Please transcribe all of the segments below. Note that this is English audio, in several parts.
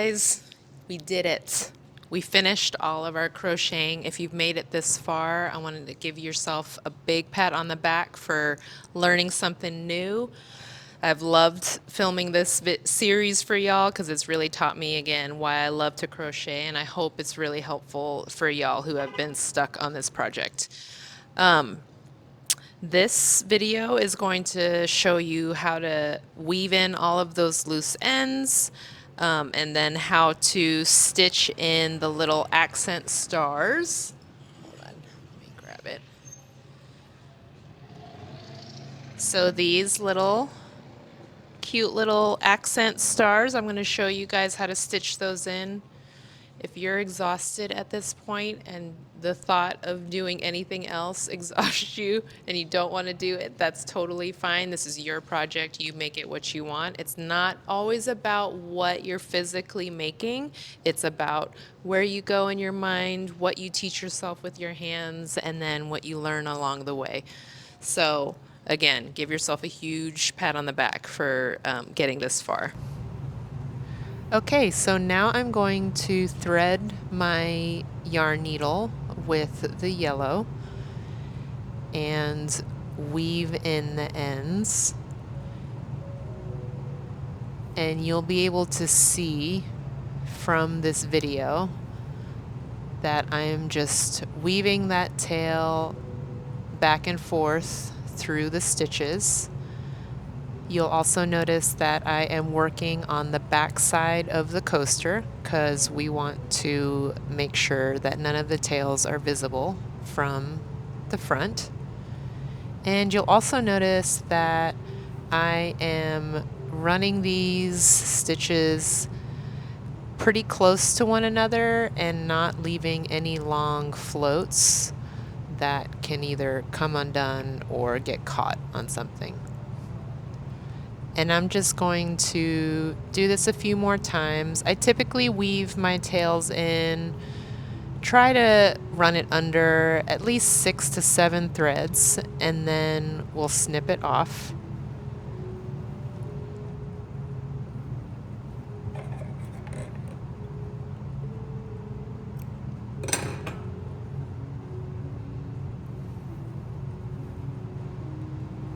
Guys, we did it. We finished all of our crocheting. If you've made it this far, I wanted to give yourself a big pat on the back for learning something new. I've loved filming this series for y'all because it's really taught me again why I love to crochet, and I hope it's really helpful for y'all who have been stuck on this project. This video is going to show you how to weave in all of those loose ends, and then how to stitch in the little accent stars. Hold on, let me grab it. So these little cute little accent stars, I'm going to show you guys how to stitch those in. If you're exhausted at this point and the thought of doing anything else exhausts you and you don't want to do it, that's totally fine. This is your project. You make it what you want. It's not always about what you're physically making. It's about where you go in your mind, what you teach yourself with your hands, and then what you learn along the way. So again, give yourself a huge pat on the back for getting this far. Okay, so now I'm going to thread my yarn needle with the yellow and weave in the ends. And you'll be able to see from this video that I'm just weaving that tail back and forth through the stitches. You'll also notice that I am working on the back side of the coaster because we want to make sure that none of the tails are visible from the front. And you'll also notice that I am running these stitches pretty close to one another and not leaving any long floats that can either come undone or get caught on something. And I'm just going to do this a few more times. I typically weave my tails in, try to run it under at least 6 to 7 threads, and then we'll snip it off.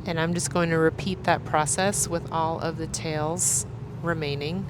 And I'm just going to repeat that process with all of the tails remaining.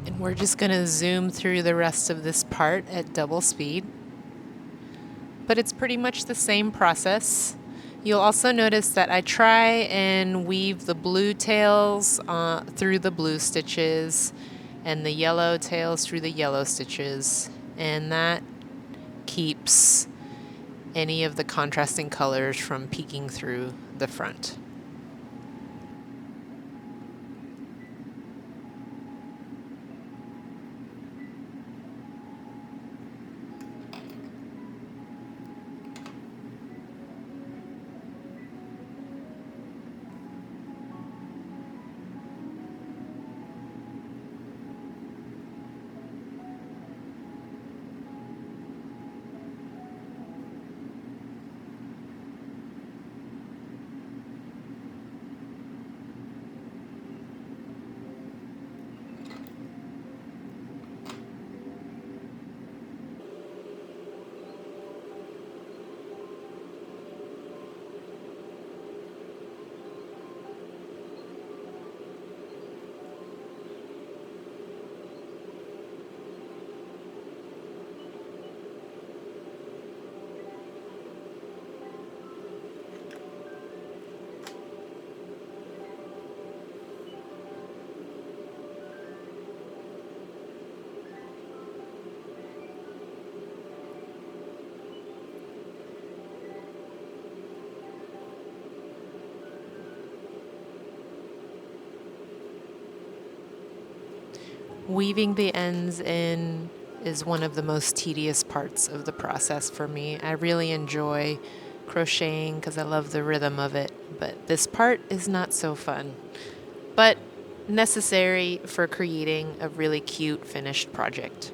And we're just going to zoom through the rest of this part at double speed. But it's pretty much the same process. You'll also notice that I try and weave the blue tails through the blue stitches and the yellow tails through the yellow stitches. And that keeps any of the contrasting colors from peeking through the front. Weaving the ends in is one of the most tedious parts of the process for me. I really enjoy crocheting because I love the rhythm of it, but this part is not so fun, but necessary for creating a really cute finished project.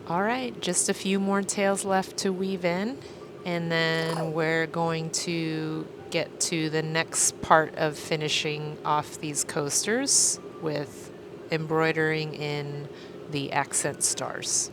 All right, just a few more tails left to weave in, and then we're going to get to the next part of finishing off these coasters with embroidering in the accent stars.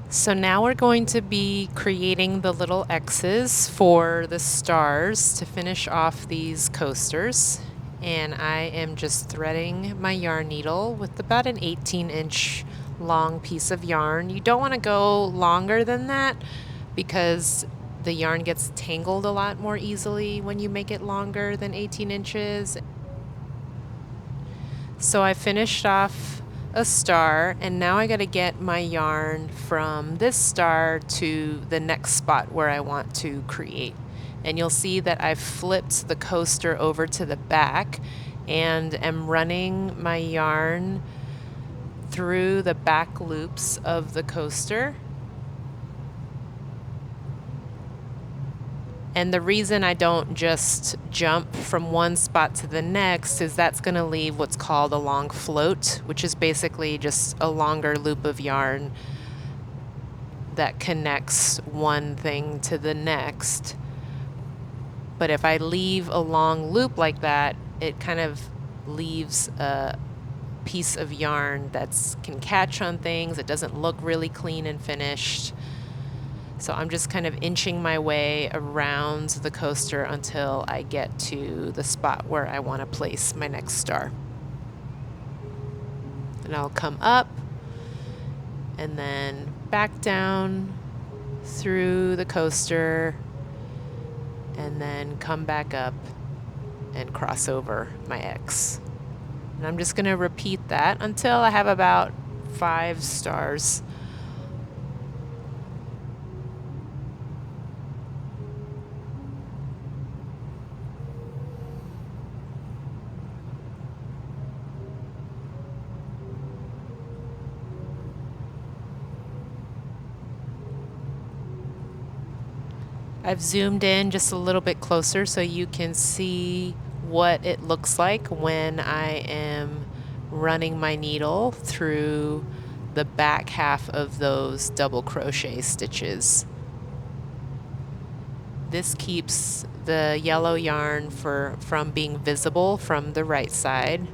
So now we're going to be creating the little X's for the stars to finish off these coasters. And I am just threading my yarn needle with about an 18-inch long piece of yarn. You don't want to go longer than that because the yarn gets tangled a lot more easily when you make it longer than 18 inches. So I finished off a star, and now I got to get my yarn from this star to the next spot where I want to create. And you'll see that I've flipped the coaster over to the back and am running my yarn through the back loops of the coaster. And the reason I don't just jump from one spot to the next is that's going to leave what's called a long float, which is basically just a longer loop of yarn that connects one thing to the next. But if I leave a long loop like that, it kind of leaves a piece of yarn that can catch on things. It doesn't look really clean and finished. So I'm just kind of inching my way around the coaster until I get to the spot where I want to place my next star. And I'll come up and then back down through the coaster and then come back up and cross over my X. And I'm just going to repeat that until I have about 5 stars. I've zoomed in just a little bit closer so you can see what it looks like when I am running my needle through the back half of those double crochet stitches. This keeps the yellow yarn from being visible from the right side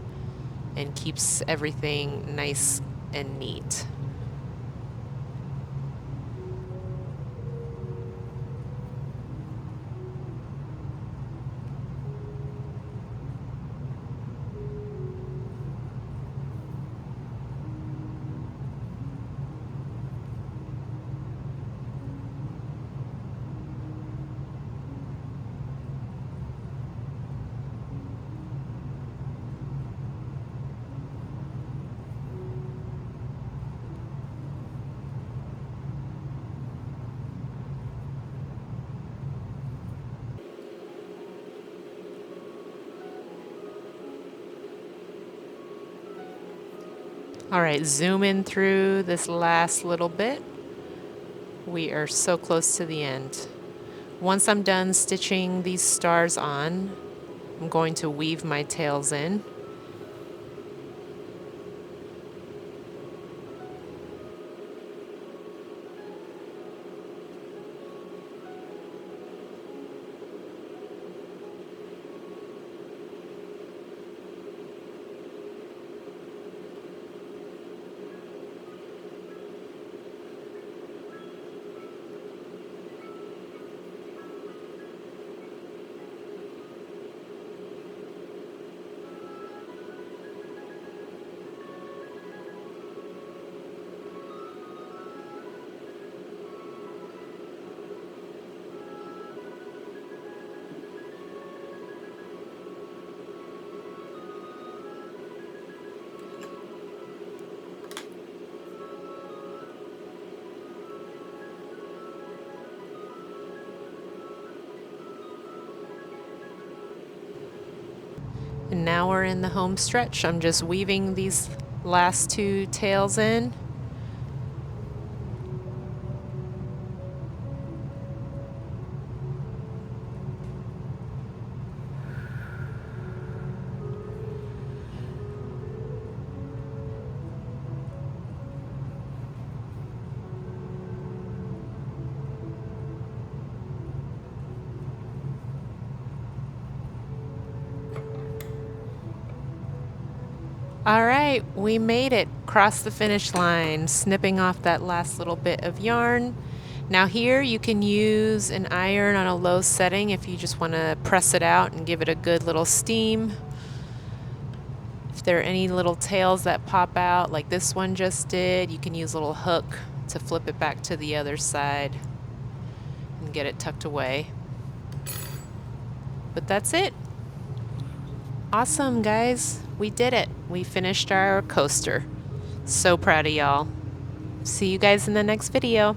and keeps everything nice and neat. All right, zoom in through this last little bit. We are so close to the end. Once I'm done stitching these stars on, I'm going to weave my tails in. And now we're in the home stretch. I'm just weaving these last two tails in. All right, we made it, crossed the finish line, snipping off that last little bit of yarn. Now here you can use an iron on a low setting if you just want to press it out and give it a good little steam. If there are any little tails that pop out like this one just did, you can use a little hook to flip it back to the other side and get it tucked away. But that's it. Awesome, guys. We did it. We finished our coaster. So proud of y'all. See you guys in the next video.